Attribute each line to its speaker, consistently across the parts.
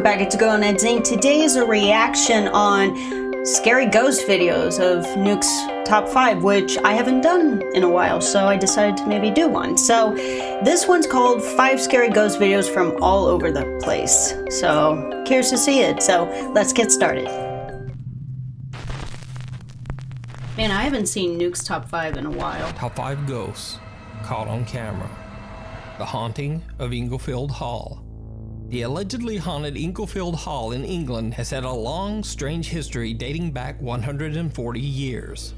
Speaker 1: welcome back. It's Go on Zing. Today is a reaction on scary ghost videos of Nuke's top 5, which I haven't done in a while, so I decided to maybe do one. So this one's called 5 Scary Ghost Videos from All Over the Place. So curious to see it, so let's get started. Man, I haven't seen Nuke's top 5 in a while.
Speaker 2: Top 5 ghosts caught on camera. The haunting of Inglefield Hall. The allegedly haunted Inglefield Hall in England has had a long, strange history dating back 140 years.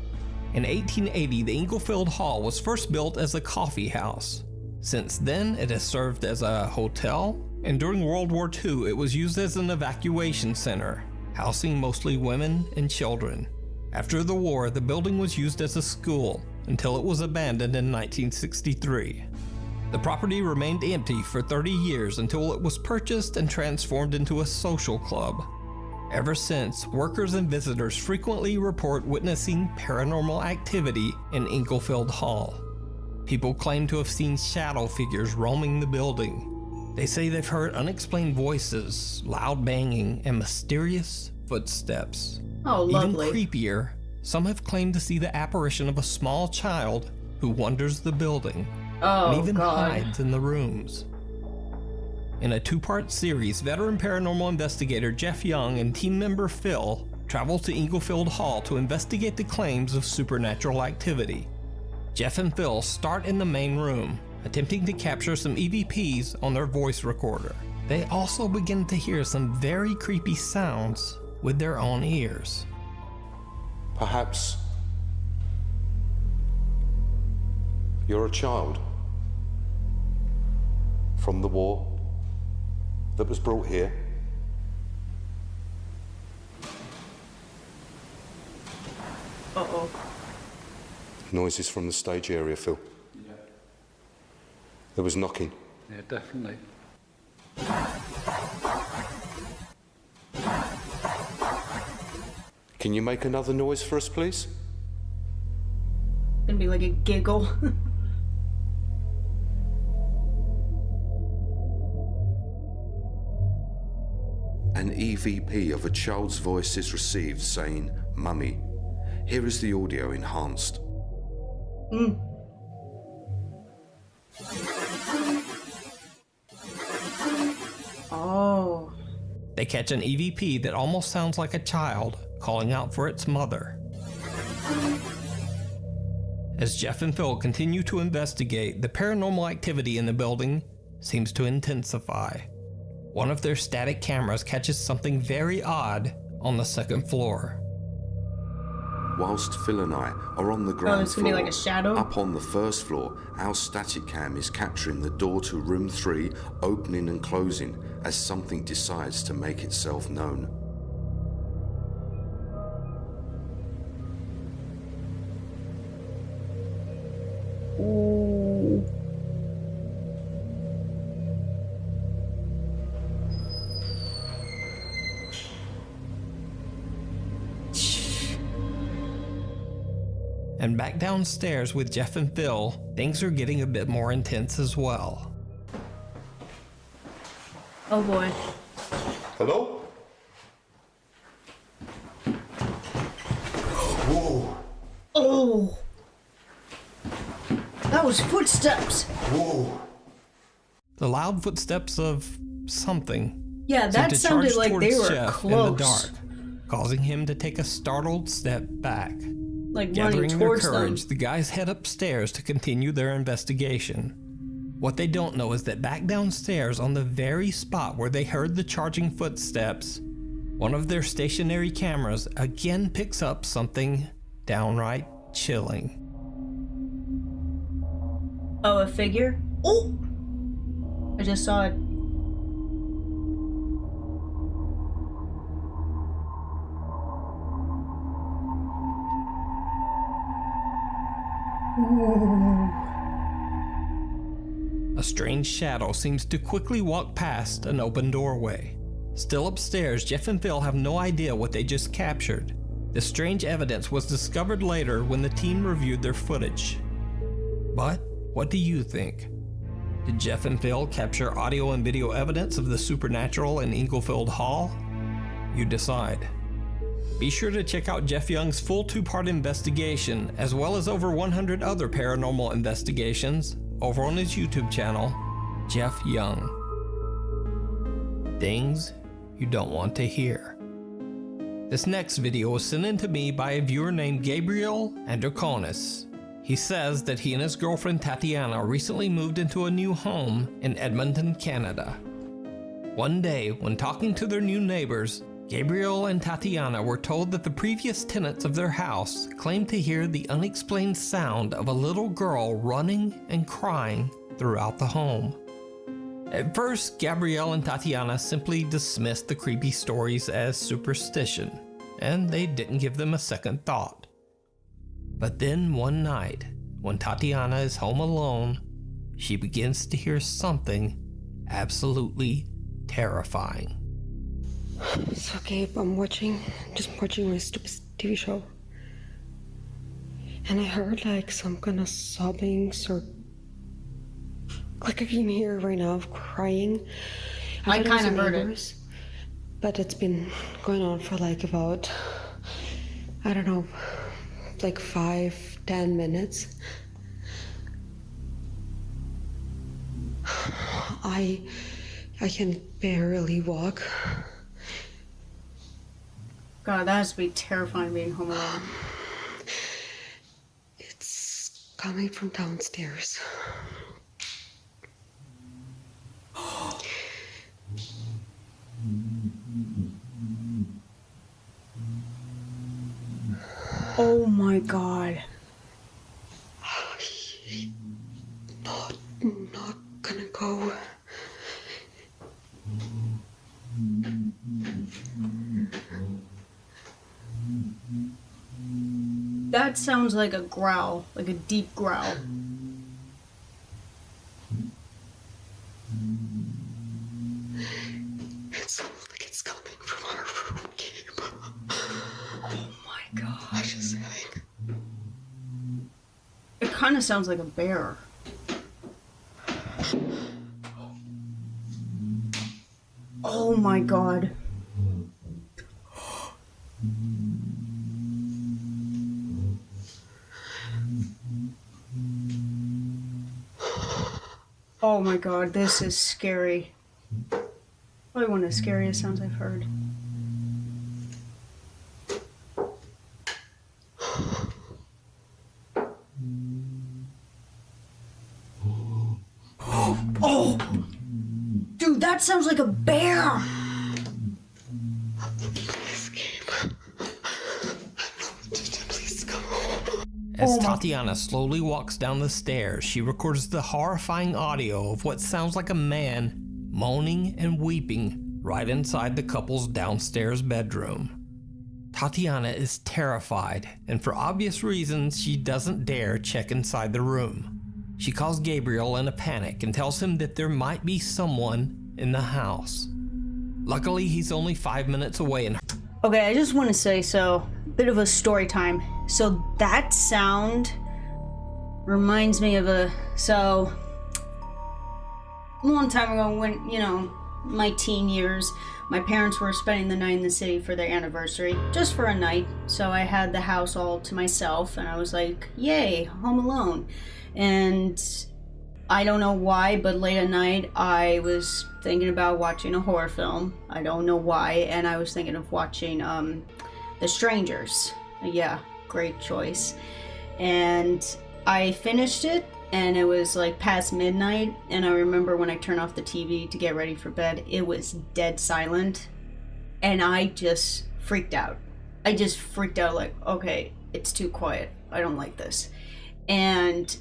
Speaker 2: In 1880, the Inglefield Hall was first built as a coffee house. Since then, it has served as a hotel, and during World War II, it was used as an evacuation center, housing mostly women and children. After the war, the building was used as a school until it was abandoned in 1963. The property remained empty for 30 years until it was purchased and transformed into a social club. Ever since, workers and visitors frequently report witnessing paranormal activity in Inglefield Hall. People claim to have seen shadow figures roaming the building. They say they've heard unexplained voices, loud banging, and mysterious footsteps.
Speaker 1: Oh, lovely.
Speaker 2: Even creepier, some have claimed to see the apparition of a small child who wanders the building. And even hides in the rooms. In a 2-part series, veteran paranormal investigator Jeff Young and team member Phil travel to Inglefield Hall to investigate the claims of supernatural activity. Jeff and Phil start in the main room, attempting to capture some EVPs on their voice recorder. They also begin to hear some very creepy sounds with their own ears.
Speaker 3: Perhaps you're a child from the war that was brought here.
Speaker 1: Uh-oh.
Speaker 3: Noises from the stage area, Phil.
Speaker 4: Yeah.
Speaker 3: There was knocking.
Speaker 4: Yeah, definitely.
Speaker 3: Can you make another noise for us, please?
Speaker 1: Gonna be like a giggle.
Speaker 3: An EVP of a child's voice is received saying, "Mummy." Here is the audio enhanced.
Speaker 1: Oh.
Speaker 2: They catch an EVP that almost sounds like a child calling out for its mother. As Jeff and Phil continue to investigate, the paranormal activity in the building seems to intensify. One of their static cameras catches something very odd on the 2nd floor.
Speaker 3: Whilst Phil and I are on the ground
Speaker 1: it's gonna
Speaker 3: floor,
Speaker 1: be like a shadow?
Speaker 3: up on the 1st floor, our static cam is capturing the door to room 3 opening and closing as something decides to make itself known.
Speaker 1: Ooh.
Speaker 2: And back downstairs with Jeff and Phil, things are getting a bit more intense as well.
Speaker 1: Oh boy.
Speaker 3: Hello? Whoa.
Speaker 1: Oh. That was footsteps.
Speaker 3: Whoa.
Speaker 2: The loud footsteps of something
Speaker 1: Yeah,
Speaker 2: seemed
Speaker 1: that
Speaker 2: to
Speaker 1: sounded
Speaker 2: charge
Speaker 1: like
Speaker 2: towards
Speaker 1: they were
Speaker 2: Jeff
Speaker 1: close.
Speaker 2: in the dark, causing him to take a startled step back.
Speaker 1: Like
Speaker 2: Gathering
Speaker 1: running
Speaker 2: their
Speaker 1: towards
Speaker 2: courage,
Speaker 1: them.
Speaker 2: the guys head upstairs to continue their investigation. What they don't know is that back downstairs, on the very spot where they heard the charging footsteps, one of their stationary cameras again picks up something downright chilling.
Speaker 1: Oh, a figure? Oh! I just saw it. Ooh.
Speaker 2: A strange shadow seems to quickly walk past an open doorway. Still upstairs, Jeff and Phil have no idea what they just captured. The strange evidence was discovered later when the team reviewed their footage. But what do you think? Did Jeff and Phil capture audio and video evidence of the supernatural in Inglefield Hall? You decide. Be sure to check out Jeff Young's full 2-part investigation, as well as over 100 other paranormal investigations, over on his YouTube channel, Jeff Young. Things you don't want to hear. This next video was sent in to me by a viewer named Gabriel Androkonis. He says that he and his girlfriend Tatiana recently moved into a new home in Edmonton, Canada. One day, when talking to their new neighbors, Gabriel and Tatiana were told that the previous tenants of their house claimed to hear the unexplained sound of a little girl running and crying throughout the home. At first, Gabrielle and Tatiana simply dismissed the creepy stories as superstition, and they didn't give them a second thought. But then one night, when Tatiana is home alone, she begins to hear something absolutely terrifying.
Speaker 4: So, Gabe, I'm just watching my stupid TV show. And I heard like some kind of sobbing, like I can hear right now of crying.
Speaker 1: I kind of heard
Speaker 4: it. But it's been going on for like about, I don't know, like 5-10 minutes. I can barely walk.
Speaker 1: God, that has to be terrifying being home alone.
Speaker 4: It's coming from downstairs.
Speaker 1: Oh my God.
Speaker 4: Not gonna go.
Speaker 1: That sounds like a growl, like a deep growl.
Speaker 4: It sounds like it's coming from our room, Gabe.
Speaker 1: Oh my gosh.
Speaker 4: It
Speaker 1: kind of sounds like a bear. Oh my God. Oh my God, this is scary. Probably one of the scariest sounds I've heard. Oh! Dude, that sounds like a bear!
Speaker 4: Please come home.
Speaker 2: As Tatiana slowly walks down the stairs, she records the horrifying audio of what sounds like a man moaning and weeping right inside the couple's downstairs bedroom. Tatiana is terrified, and for obvious reasons, she doesn't dare check inside the room. She calls Gabriel in a panic and tells him that there might be someone in the house. Luckily, he's only 5 minutes away and
Speaker 1: Okay, I just want to say, bit of a story time. So that sound reminds me of a long time ago when, my teen years, my parents were spending the night in the city for their anniversary, just for a night. So I had the house all to myself and I was like, yay, home alone. And I don't know why, but late at night I was thinking about watching a horror film. I don't know why, and I was thinking of watching The Strangers. Yeah, great choice. And I finished it, and it was like past midnight, and I remember when I turned off the TV to get ready for bed, it was dead silent, and I just freaked out. I just freaked out like, okay, it's too quiet. I don't like this. And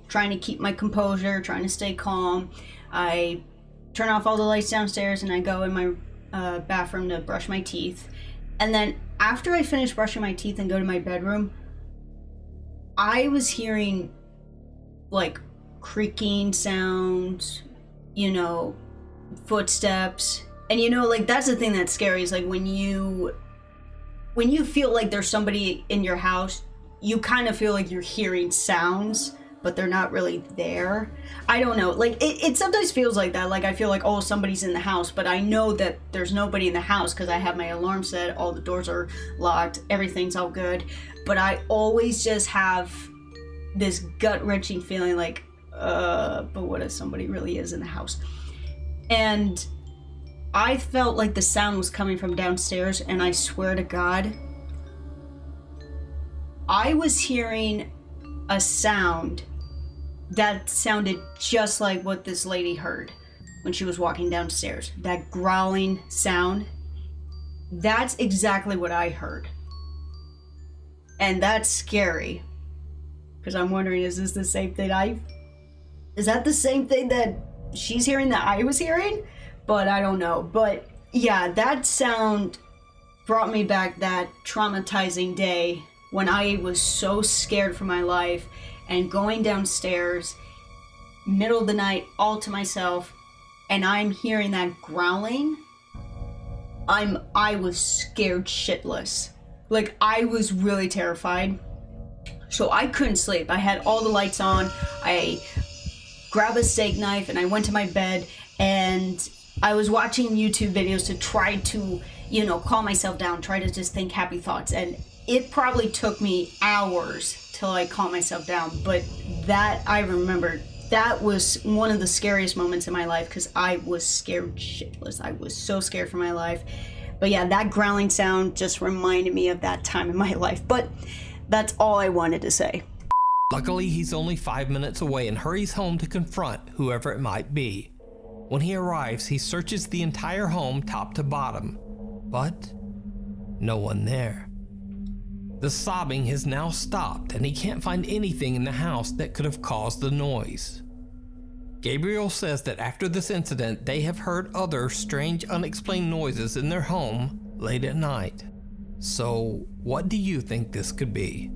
Speaker 1: trying to keep my composure, trying to stay calm. I turn off all the lights downstairs and I go in my bathroom to brush my teeth. And then after I finish brushing my teeth and go to my bedroom, I was hearing like creaking sounds, footsteps. And that's the thing that's scary is like when you feel like there's somebody in your house, you kind of feel like you're hearing sounds, but they're not really there. I don't know. Like, it sometimes feels like that. Like, I feel like, oh, somebody's in the house, but I know that there's nobody in the house because I have my alarm set, all the doors are locked, everything's all good. But I always just have this gut-wrenching feeling like, but what if somebody really is in the house? And I felt like the sound was coming from downstairs, and I swear to God, I was hearing a sound that sounded just like what this lady heard when she was walking downstairs. That growling sound. That's exactly what I heard. And that's scary. Because I'm wondering, is this the same thing is that the same thing that she's hearing that I was hearing? But I don't know. But yeah, that sound brought me back that traumatizing day when I was so scared for my life, and going downstairs, middle of the night, all to myself, and I'm hearing that growling. I was scared shitless. Like, I was really terrified. So I couldn't sleep. I had all the lights on. I grabbed a steak knife and I went to my bed, and I was watching YouTube videos to try to, calm myself down, try to just think happy thoughts. And it probably took me hours till I calmed myself down. But that, I remember, that was one of the scariest moments in my life because I was scared shitless. I was so scared for my life. But yeah, that growling sound just reminded me of that time in my life. But that's all I wanted to say.
Speaker 2: Luckily, he's only 5 minutes away and hurries home to confront whoever it might be. When he arrives, he searches the entire home top to bottom, but no one there. The sobbing has now stopped, and he can't find anything in the house that could have caused the noise. Gabriel says that after this incident, they have heard other strange, unexplained noises in their home late at night. So, what do you think this could be?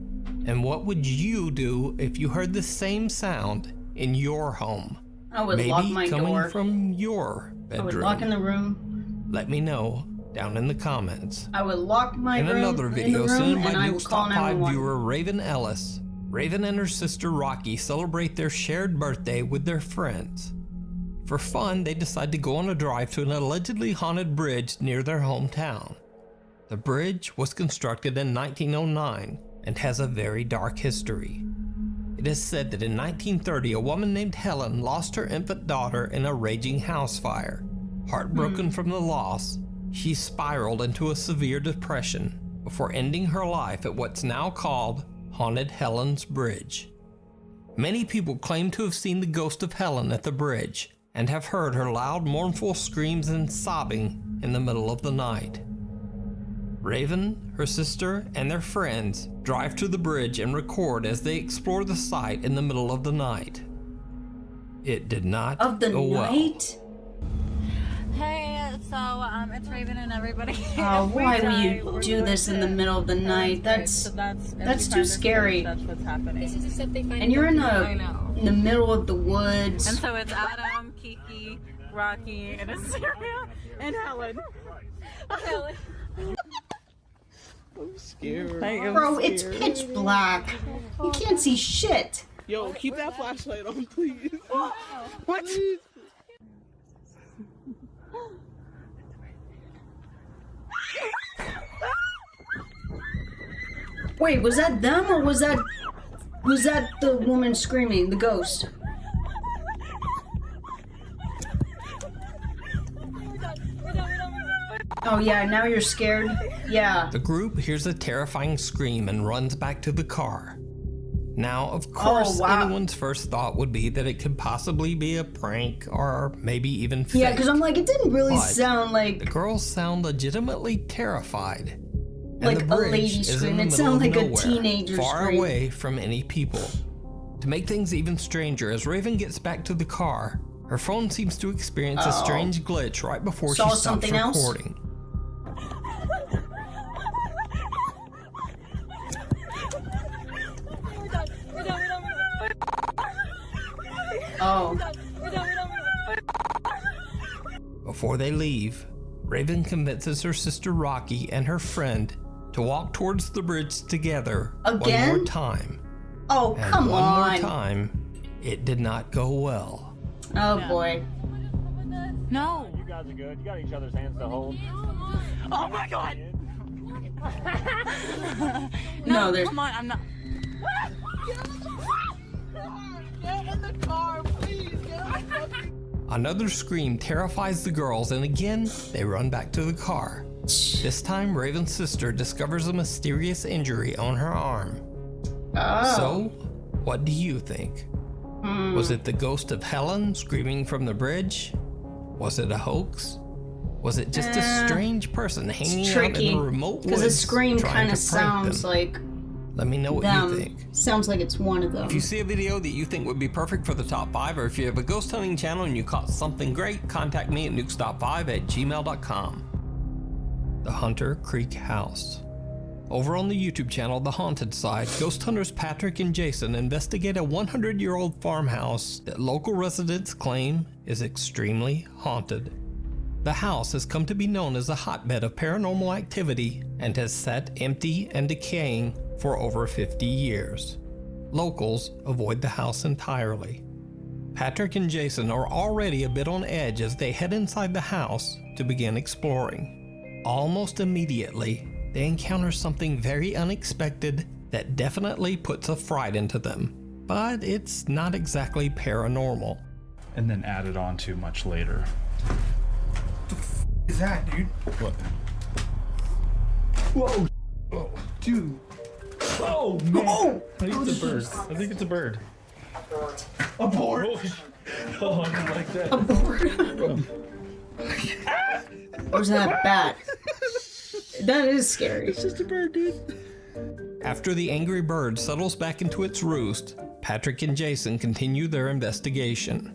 Speaker 2: And what would you do if you heard the same sound in your home?
Speaker 1: I would
Speaker 2: Maybe
Speaker 1: lock my
Speaker 2: coming
Speaker 1: door.
Speaker 2: from your bedroom.
Speaker 1: I would lock in the room.
Speaker 2: Let me know down in the comments.
Speaker 1: I would lock my
Speaker 2: In
Speaker 1: room
Speaker 2: another video
Speaker 1: in the
Speaker 2: sent
Speaker 1: room,
Speaker 2: by
Speaker 1: and I would
Speaker 2: Nuke's
Speaker 1: call
Speaker 2: Top 5
Speaker 1: 911.
Speaker 2: viewer Raven Ellis. Raven and her sister Rocky celebrate their shared birthday with their friends. For fun, they decide to go on a drive to an allegedly haunted bridge near their hometown. The bridge was constructed in 1909 and has a very dark history. It is said that in 1930, a woman named Helen lost her infant daughter in a raging house fire. Heartbroken from the loss, she spiraled into a severe depression before ending her life at what's now called Haunted Helen's Bridge. Many people claim to have seen the ghost of Helen at the bridge and have heard her loud, mournful screams and sobbing in the middle of the night. Raven, her sister, and their friends drive to the bridge and record as they explore the site in the middle of the night. It did not go well.
Speaker 5: Hey, so it's Raven and everybody.
Speaker 1: Oh, why
Speaker 5: We're
Speaker 1: would you do this in the middle of the night? That's too scary.
Speaker 5: That's what's happening.
Speaker 6: This is the stuff they find.
Speaker 1: And you're in
Speaker 5: know.
Speaker 1: the middle of the woods.
Speaker 5: And so it's Adam, Kiki, Rocky, and Assyria, and Helen. Helen.
Speaker 7: I'm scared.
Speaker 1: Bro, it's pitch black. You can't see shit.
Speaker 7: Yo, keep that flashlight on, please.
Speaker 5: What?
Speaker 7: Please.
Speaker 1: Wait, was that them or was that the woman screaming, the ghost? Oh yeah, now you're scared? Yeah.
Speaker 2: The group hears a terrifying scream and runs back to the car. Now, of course, anyone's first thought would be that it could possibly be a prank or maybe even fake.
Speaker 1: Yeah, because I'm like, it didn't really
Speaker 2: But
Speaker 1: sound like
Speaker 2: the girls sound legitimately terrified. And
Speaker 1: like
Speaker 2: the
Speaker 1: a
Speaker 2: bridge
Speaker 1: lady
Speaker 2: is in
Speaker 1: scream.
Speaker 2: the
Speaker 1: It
Speaker 2: middle
Speaker 1: sounded
Speaker 2: of
Speaker 1: like a
Speaker 2: nowhere,
Speaker 1: teenager
Speaker 2: far
Speaker 1: scream.
Speaker 2: away from any people. To make things even stranger, as Raven gets back to the car, her phone seems to experience a strange glitch right before
Speaker 1: Saw
Speaker 2: she stops
Speaker 1: something else?
Speaker 2: recording.
Speaker 1: Oh.
Speaker 2: Before they leave, Raven convinces her sister Rocky and her friend to walk towards the bridge together
Speaker 1: Again?
Speaker 2: one more time.
Speaker 1: Oh,
Speaker 2: And
Speaker 1: come
Speaker 2: one
Speaker 1: on.
Speaker 2: more time, it did not go well.
Speaker 1: Oh boy.
Speaker 5: No.
Speaker 6: You guys are good. You got each other's hands to hold.
Speaker 5: Oh my god.
Speaker 1: No, there's.
Speaker 5: Come on, I'm not. Get in the car, please.
Speaker 2: Another scream terrifies the girls, and again, they run back to the car. This time, Raven's sister discovers a mysterious injury on her arm.
Speaker 1: Oh.
Speaker 2: So, what do you think? Was it the ghost of Helen screaming from the bridge? Was it a hoax? Was it just a strange person hanging out in
Speaker 1: tricky.
Speaker 2: the remote
Speaker 1: Because
Speaker 2: woods
Speaker 1: the scream
Speaker 2: trying
Speaker 1: kind
Speaker 2: to
Speaker 1: of
Speaker 2: prank
Speaker 1: sounds
Speaker 2: them?
Speaker 1: like
Speaker 2: Let me know what
Speaker 1: them.
Speaker 2: you think.
Speaker 1: Sounds like it's one of them.
Speaker 2: If you see a video that you think would be perfect for the top 5, or if you have a ghost hunting channel and you caught something great, contact me at nukes.5@gmail.com. The Hunter Creek House. Over on the YouTube channel, The Haunted Side, ghost hunters Patrick and Jason investigate a 100-year-old farmhouse that local residents claim is extremely haunted. The house has come to be known as a hotbed of paranormal activity and has sat empty and decaying for over 50 years. Locals avoid the house entirely. Patrick and Jason are already a bit on edge as they head inside the house to begin exploring. Almost immediately, they encounter something very unexpected that definitely puts a fright into them, but it's not exactly paranormal.
Speaker 8: And then added on to much later.
Speaker 9: Is that, dude?
Speaker 8: What?
Speaker 9: Whoa. Oh, dude. Oh, man.
Speaker 8: I think it's a bird. I think it's a bird.
Speaker 9: Abort.
Speaker 8: Oh, I didn't like that.
Speaker 1: Or is that a bat? That is scary.
Speaker 9: It's just a bird, dude.
Speaker 2: After the angry bird settles back into its roost, Patrick and Jason continue their investigation.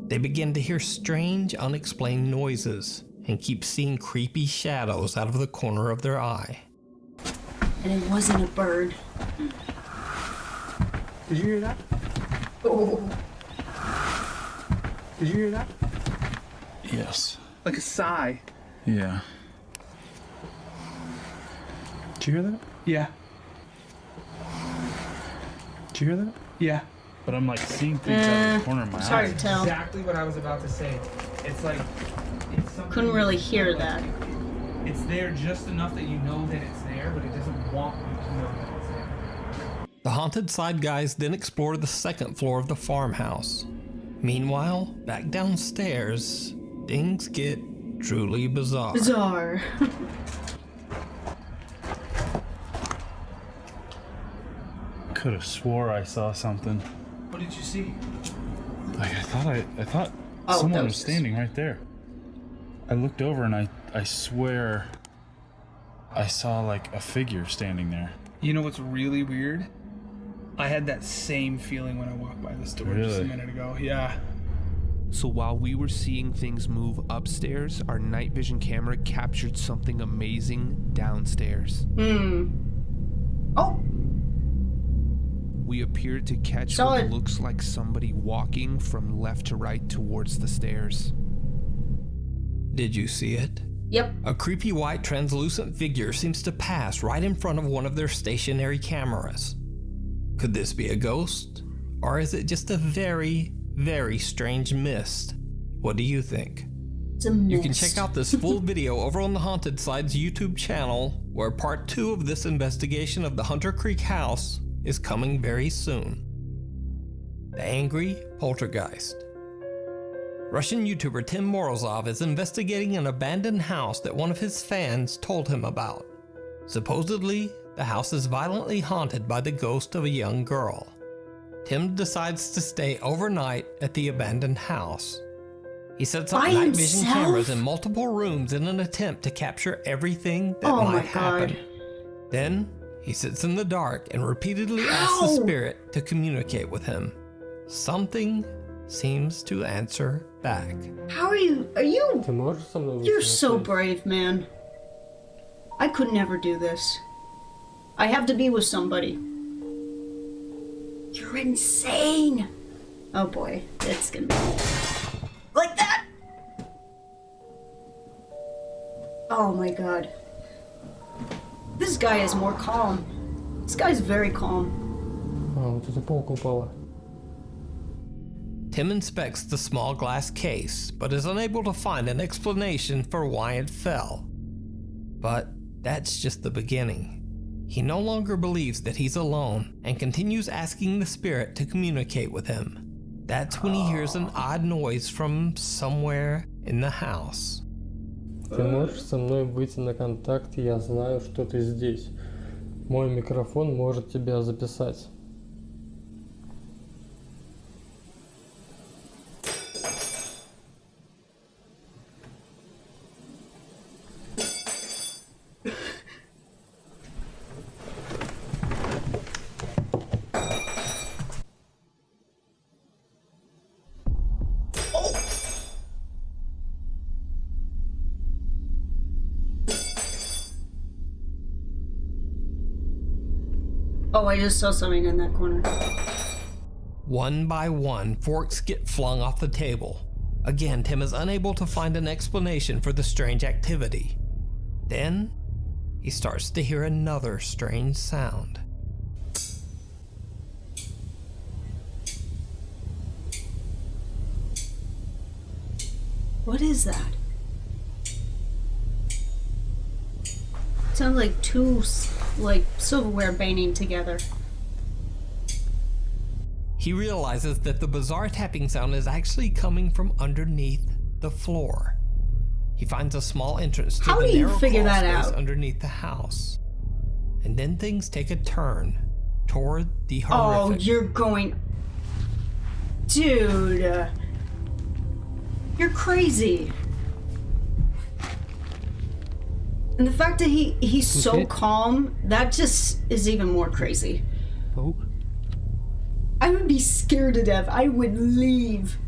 Speaker 2: They begin to hear strange, unexplained noises and keep seeing creepy shadows out of the corner of their eye.
Speaker 1: And it wasn't a bird.
Speaker 9: Did you hear that?
Speaker 1: Oh.
Speaker 9: Did you hear that?
Speaker 8: Yes.
Speaker 9: Like a sigh.
Speaker 8: Yeah. Did you hear that?
Speaker 9: Yeah.
Speaker 8: Did you hear that?
Speaker 9: Yeah.
Speaker 8: But I'm like seeing things out of the corner of my
Speaker 1: It's hard
Speaker 8: eye.
Speaker 1: to tell.
Speaker 10: Exactly what I was about to say. It's like it's something
Speaker 1: Couldn't really
Speaker 10: you
Speaker 1: hear
Speaker 10: feel
Speaker 1: that.
Speaker 10: like it's there just enough that you know that it's there, but it doesn't want you to know that it's there.
Speaker 2: The Haunted Side guys then explore the second floor of the farmhouse. Meanwhile, back downstairs, things get truly bizarre.
Speaker 1: Bizarre.
Speaker 8: Could have swore I saw something.
Speaker 9: What did you see?
Speaker 8: Like I thought
Speaker 1: Oh,
Speaker 8: someone
Speaker 1: that
Speaker 8: was
Speaker 1: was
Speaker 8: standing right there. I looked over and I swear I saw like a figure standing there.
Speaker 9: You know what's really weird? I had that same feeling when I walked by the store just a
Speaker 8: Really?
Speaker 9: minute ago. Yeah.
Speaker 11: So while we were seeing things move upstairs, our night vision camera captured something amazing downstairs.
Speaker 1: Oh,
Speaker 11: We appeared to catch
Speaker 1: Saw
Speaker 11: what
Speaker 1: it.
Speaker 11: looks like somebody walking from left to right towards the stairs.
Speaker 2: Did you see it?
Speaker 1: yep.
Speaker 2: A creepy white translucent figure seems to pass right in front of one of their stationary cameras. Could this be a ghost? Or is it just a very, very strange mist? What do you think?
Speaker 1: It's a
Speaker 2: You can
Speaker 1: mist.
Speaker 2: check out this full video over on the Haunted Side's YouTube channel, where part 2 of this investigation of the Hunter Creek house is coming very soon. The Angry Poltergeist. Russian YouTuber Tim Morozov is investigating an abandoned house that one of his fans told him about. Supposedly, the house is violently haunted by the ghost of a young girl. Tim decides to stay overnight at the abandoned house. He sets up
Speaker 1: By
Speaker 2: night vision
Speaker 1: himself?
Speaker 2: cameras in multiple rooms in an attempt to capture everything that
Speaker 1: Oh
Speaker 2: might
Speaker 1: my God.
Speaker 2: happen. Then, he sits in the dark and repeatedly asks the
Speaker 1: How?
Speaker 2: spirit to communicate with him. Something seems to answer back.
Speaker 1: How are you? You're so brave, man. I could never do this. I have to be with somebody. You're insane. Oh boy, it's gonna be like that. Oh my God. This guy is more calm. This guy's very calm.
Speaker 12: вот эта полка упала.
Speaker 2: Tim inspects the small glass case, but is unable to find an explanation for why it fell. But that's just the beginning. He no longer believes that he's alone and continues asking the spirit to communicate with him. That's when he hears an odd noise from somewhere in the house.
Speaker 12: Ты можешь со мной выйти на контакт, я знаю, что ты здесь. Мой микрофон может тебя записать.
Speaker 1: Oh, I just saw something in that corner.
Speaker 2: One by one, forks get flung off the table. Again, Tim is unable to find an explanation for the strange activity. Then, he starts to hear another strange sound.
Speaker 1: What is that? Sounds like two, silverware banging together.
Speaker 2: He realizes that the bizarre tapping sound is actually coming from underneath the floor. He finds a small entrance to the narrow
Speaker 1: figure
Speaker 2: crawl
Speaker 1: that
Speaker 2: space
Speaker 1: out?
Speaker 2: underneath the house. And then things take a turn toward the
Speaker 1: Oh,
Speaker 2: horrific.
Speaker 1: you're going... Dude. You're crazy. And the fact that he's so calm, that just is even more crazy.
Speaker 12: Паук?
Speaker 1: I would be scared to death. I would leave.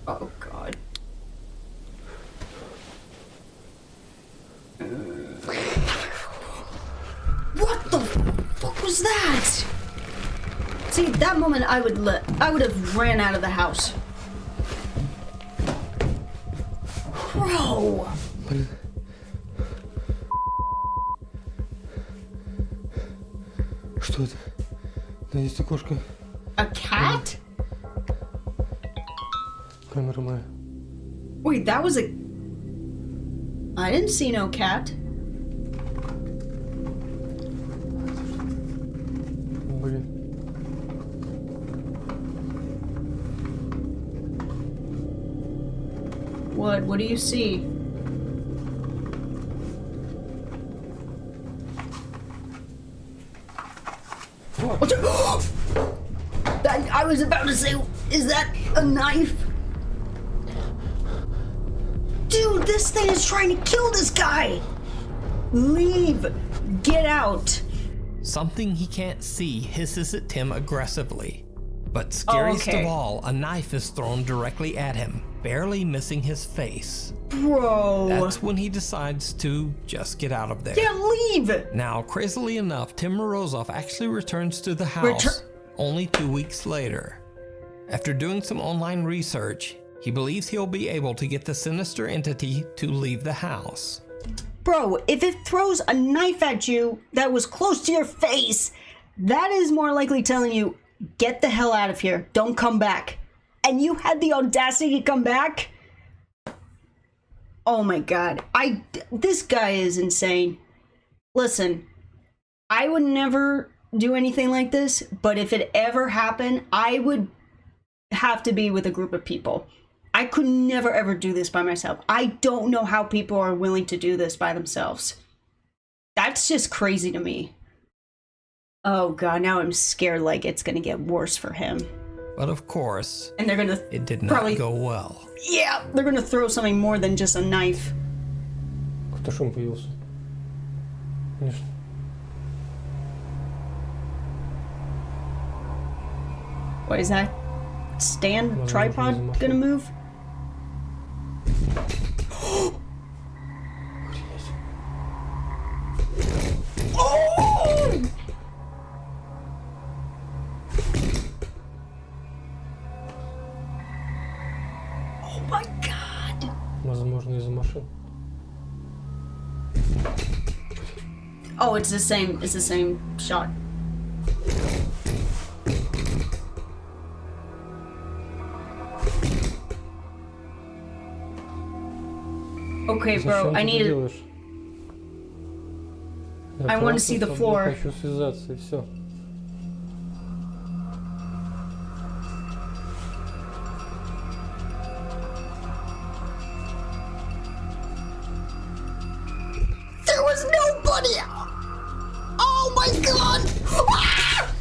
Speaker 1: Oh, God. What the fuck was that? See, that moment I would have ran out of the house. Bro!
Speaker 12: Что это? Да есть окошко.
Speaker 1: A cat?
Speaker 12: Камера моя.
Speaker 1: Wait, that was a... I didn't see no cat.
Speaker 12: Блин.
Speaker 1: What do you see? I was about to say, is that a knife? Dude, this thing is trying to kill this guy! Leave! Get out!
Speaker 2: Something he can't see hisses at Tim aggressively. But scariest of all, a knife is thrown directly at him, barely missing his face.
Speaker 1: Bro!
Speaker 2: That's when he decides to just get out of there.
Speaker 1: Yeah, leave!
Speaker 2: Now, crazily enough, Tim Morozov actually returns to the house only 2 weeks later. After doing some online research, he believes he'll be able to get the sinister entity to leave the house.
Speaker 1: Bro, if it throws a knife at you that was close to your face, that is more likely telling you, get the hell out of here, don't come back. And you had the audacity to come back? Oh my God, this guy is insane. Listen, I would never do anything like this, but if it ever happened, I would have to be with a group of people. I could never ever do this by myself. I don't know how people are willing to do this by themselves. That's just crazy to me. Oh God, now I'm scared like it's gonna get worse for him.
Speaker 2: But of course,
Speaker 1: and they're gonna
Speaker 2: it did not go well.
Speaker 1: Yeah, they're gonna throw something more than just a knife.
Speaker 12: Какой-то шум появился. Конечно.
Speaker 1: What is that? Stand tripod gonna move? Oh! Oh my God!
Speaker 12: Возможно, из-за машин.
Speaker 1: Oh, it's the same shot. Okay, bro, I need to... I want to see the floor.
Speaker 12: Хочу связаться и все.
Speaker 1: There was nobody! Oh my god! Ah!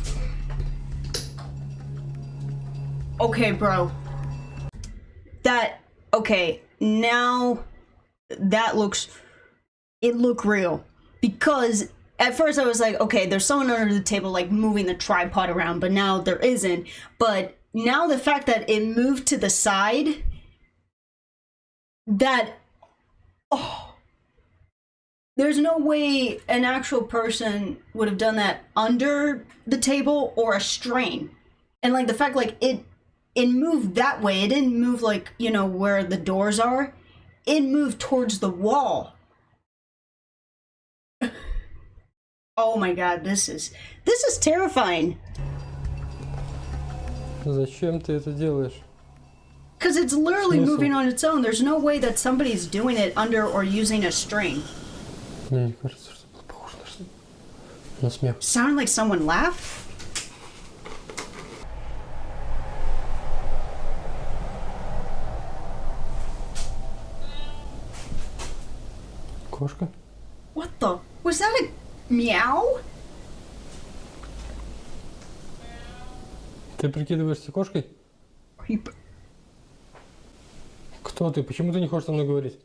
Speaker 1: Okay, bro. Okay, now that it looked real. Because at first I was like, okay, there's someone under the table like moving the tripod around, but now there isn't. But now the fact that it moved to the side, there's no way an actual person would have done that under the table or a strain. And like the fact like it moved that way, it didn't move like, you know, where the doors are. It moved towards the wall. Oh my god, this is terrifying.
Speaker 12: Зачем ты это делаешь?
Speaker 1: Because it's literally moving on its own. There's no way that somebody's doing it under or using a string.
Speaker 12: Мне не кажется, что было похоже на смех.
Speaker 1: Sounded like someone laughed?
Speaker 12: Кошка?
Speaker 1: What the? Was that a meow?
Speaker 12: Ты прикидываешься кошкой? Кто ты? Почему ты не хочешь со мной говорить?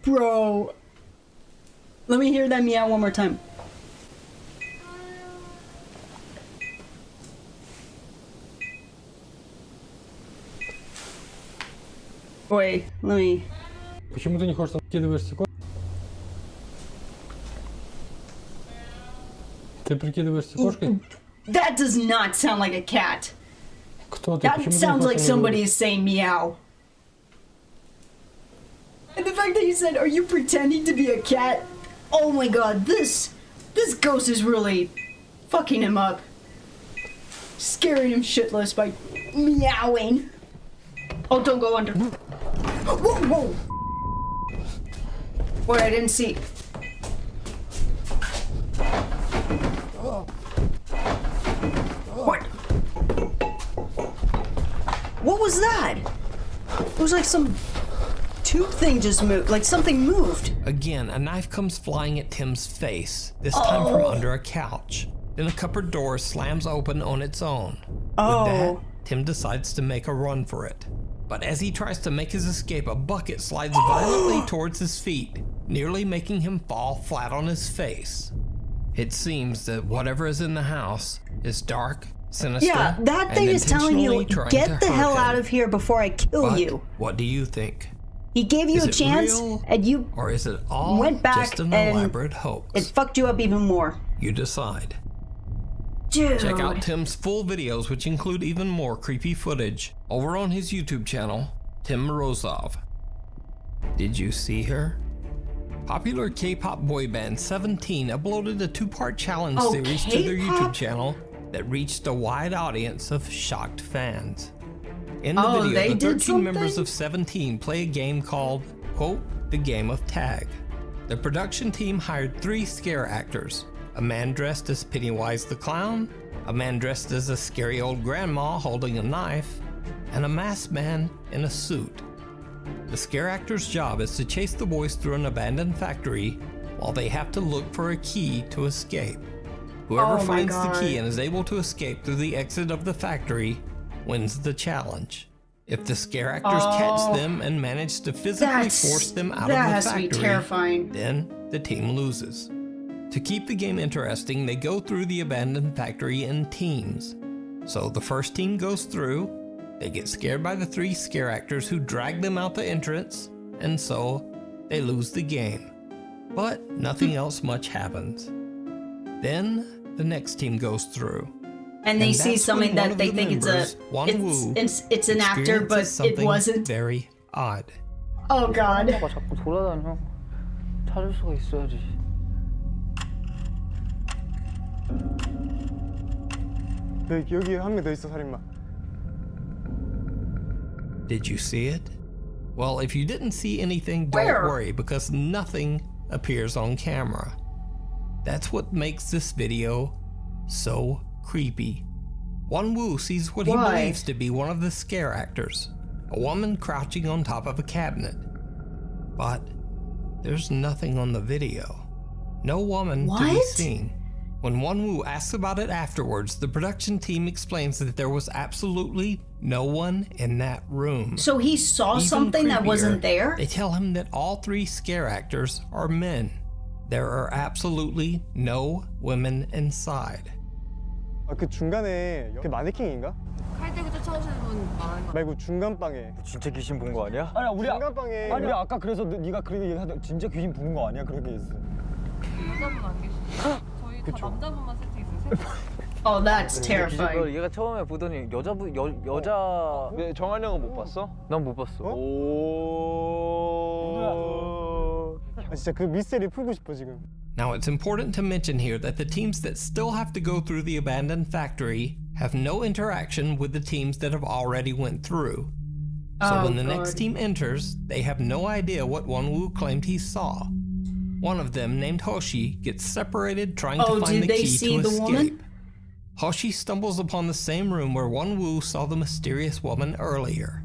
Speaker 1: Bro. Let me hear that meow one more time. Wait, let me...
Speaker 12: Почему ты не хочешь со мной прикидываешься кошкой? Ты прикидываешься кошкой?
Speaker 1: That does not sound like a cat.
Speaker 12: Кто ты?
Speaker 1: That sounds like somebody is saying meow. And the fact that you said, are you pretending to be a cat? Oh my god, this ghost is really fucking him up. Scaring him shitless by meowing. Oh, don't go under. Whoa, whoa. Wait, I didn't see. What? What was that? It was like some tube thing just moved, like something moved.
Speaker 2: Again, a knife comes flying at Tim's face, this time from under a couch. Then a cupboard door slams open on its own. With that, Tim decides to make a run for it. But as he tries to make his escape, a bucket slides violently towards his feet, nearly making him fall flat on his face. It seems that whatever is in the house is dark, sinister,
Speaker 1: yeah, that thing is telling you, get the hell out of here before I kill you.
Speaker 2: What do you think?
Speaker 1: He gave you a chance, and you
Speaker 2: or is it all
Speaker 1: went back
Speaker 2: just an
Speaker 1: and
Speaker 2: elaborate hoax?
Speaker 1: It fucked you up even more.
Speaker 2: You decide.
Speaker 1: Dude.
Speaker 2: Check out Tim's full videos, which include even more creepy footage, over on his YouTube channel, Tim Morozov. Did you see her? Popular K-pop boy band 17 uploaded a 2-part challenge series to their YouTube channel that reached a wide audience of shocked fans. In the video, the 13 members of 17 play a game called, quote, the game of tag. The production team hired 3 scare actors, a man dressed as Pennywise the Clown, a man dressed as a scary old grandma holding a knife, and a masked man in a suit. The scare actor's job is to chase the boys through an abandoned factory while they have to look for a key to escape. Whoever finds the key and is able to escape through the exit of the factory wins the challenge. If the scare actors catch them and manage to physically force them out of the factory, then the team loses. To keep the game interesting, they go through the abandoned factory in teams. So the first team goes through, they get scared by the 3 scare actors who drag them out the entrance, and so they lose the game. But nothing else much happens. Then the next team goes through.
Speaker 1: And they see something that they think it's an actor, but it wasn't.
Speaker 2: Very odd.
Speaker 1: Oh god.
Speaker 13: 여기 한 명 더 있어, 살인마.
Speaker 2: Did you see it? Well, if you didn't see anything, don't
Speaker 1: Where?
Speaker 2: worry, because nothing appears on camera. That's what makes this video so creepy. Won-woo sees what he
Speaker 1: Why?
Speaker 2: believes to be one of the scare actors, a woman crouching on top of a cabinet. But there's nothing on the video. No woman to be
Speaker 1: What?
Speaker 2: seen. When Won-woo asks about it afterwards, the production team explains that there was absolutely no one in that room.
Speaker 1: So he saw
Speaker 2: Even
Speaker 1: something that
Speaker 2: creepier,
Speaker 1: wasn't there?
Speaker 2: They tell him that all three scare actors are men. There are absolutely no women inside.
Speaker 13: 그 중간에 그 마네킹인가?
Speaker 14: 칼 들고 쫓아오시는 분 말하는 거
Speaker 13: 말고 중간 방에.
Speaker 6: 진짜 귀신 본 거 아니야?
Speaker 13: 아니 우리 중간 방에.
Speaker 6: 아니 우리 아까 그래서 네가 그렇게 얘기하던 진짜 귀신 보는 거 아니야? 그렇게 했어.
Speaker 14: 여자분 안 계시죠? 저희 다 남자분만 세팅했어요.
Speaker 1: Oh, that's terrifying.
Speaker 6: 얘가 처음에 보더니 여자.
Speaker 13: 네, 정한이 형은 못 봤어?
Speaker 6: 난 못 봤어.
Speaker 13: 오. 아, 진짜 그 미스테리 풀고 싶어 지금.
Speaker 2: Now, it's important to mention here that the teams that still have to go through the abandoned factory have no interaction with the teams that have already went through. So when the next team enters, they have no idea what Won-woo claimed he saw. One of them, named Hoshi, gets separated trying to find the key to escape.
Speaker 1: Woman?
Speaker 2: Hoshi stumbles upon the same room where Won-woo saw the mysterious woman earlier.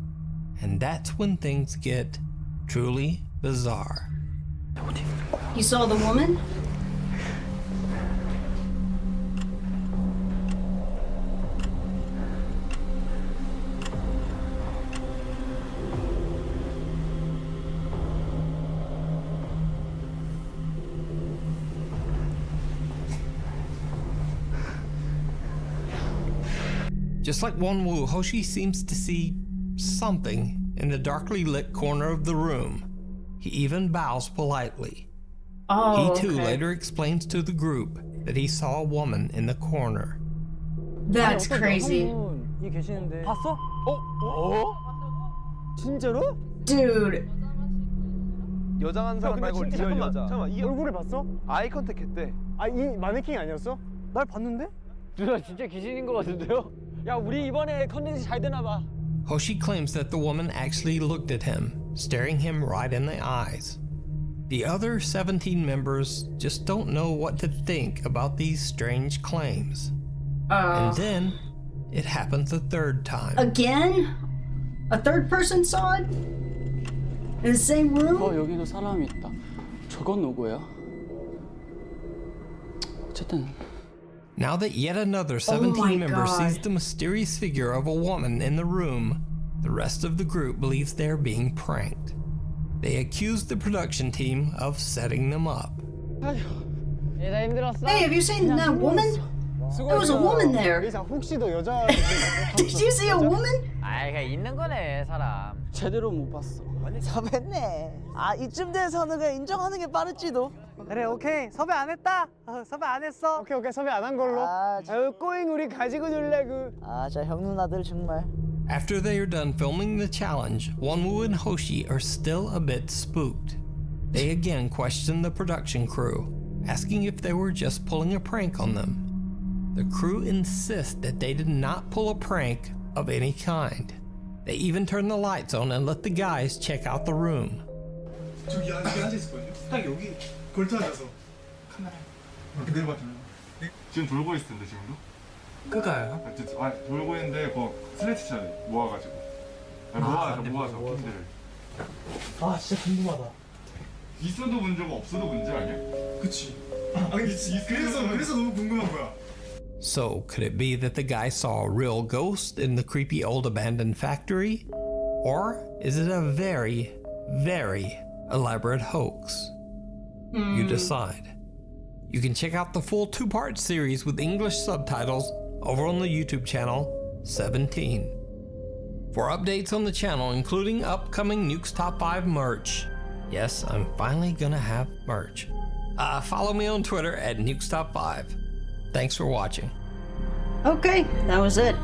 Speaker 2: And that's when things get truly bizarre.
Speaker 1: You saw the woman?
Speaker 2: Just like Won-woo, Hoshi seems to see something in the darkly lit corner of the room. He even bows politely.
Speaker 1: Oh,
Speaker 2: He too
Speaker 1: okay.
Speaker 2: later explains to the group that he saw a woman in the corner.
Speaker 1: That's crazy.
Speaker 6: 이 계시는데. 봤어?
Speaker 13: 진짜로?
Speaker 1: Dude.
Speaker 13: 여장한 사람 말고 리얼 여자. 잠깐만, 이 얼굴을 봤어? 아이 컨택 했대. 아, 이 마네킹이 아니었어? 날 봤는데?
Speaker 6: 누나 진짜 귀신인 거 같은데요? 야 우리 이번에 컨텐츠 잘 되나 봐.
Speaker 2: Hoshi claims that the woman actually looked at him, staring him right in the eyes. The other 17 members just don't know what to think about these strange claims. And then it happens a third time.
Speaker 1: Again? A third person saw it? In the same room?
Speaker 12: 여기도 사람이 있다. 저건 누구야? 어쨌든.
Speaker 2: Now that yet another 17 members
Speaker 1: God.
Speaker 2: sees the mysterious figure of a woman in the room, the rest of the group believes they're being pranked. They accuse the production team of setting them up.
Speaker 6: 얘나 힘들었어.
Speaker 1: Hey, have you seen that woman? There was a woman there.
Speaker 13: 혹시 너 여자?
Speaker 1: Did you see a woman?
Speaker 6: 아이 그냥 있는 거네 사람.
Speaker 12: 제대로 못 봤어.
Speaker 7: 섭외했네. 아 이쯤 돼서는 그냥 인정하는 게 빠를지도.
Speaker 13: 그래, 오케이. 섭외 안 했다. 섭외 안 했어. 오케이, 섭외 안 한 걸로. 아유, 꼬잉 우리 가지고 놀래고.
Speaker 7: 자 형 누나들 정말.
Speaker 2: After they are done filming the challenge, Won-woo and Hoshi are still a bit spooked. They again question the production crew, asking if they were just pulling a prank on them. The crew insist that they did not pull a prank of any kind. They even turn the lights on and let the guys check out the room.
Speaker 13: 저기 안에 앉아 있었거든요. 딱 여기 걸터 앉아서 카메라 이렇게 내려봤잖아요.
Speaker 8: 지금 돌고 있을 텐데 지금도?
Speaker 10: 그가요?
Speaker 8: 돌고 있는데 그 슬래치 쳐야 돼. 모아가지고. 모아서 핀들을.
Speaker 13: 아, 진짜 궁금하다.
Speaker 8: 있어도 문제고 없어도 문제 아니야?
Speaker 13: 그치. 그래서 너무 궁금한 거야.
Speaker 2: So, could it be that the guy saw a real ghost in the creepy old abandoned factory? Or is it a very, very elaborate hoax? You decide. You can check out the full 2-part series with English subtitles over on the YouTube channel 17. For updates on the channel, including upcoming Nuke's Top 5 merch, yes, I'm finally gonna have merch. Follow me on Twitter at Nuke's Top 5. Thanks for watching.
Speaker 1: Okay, that was it.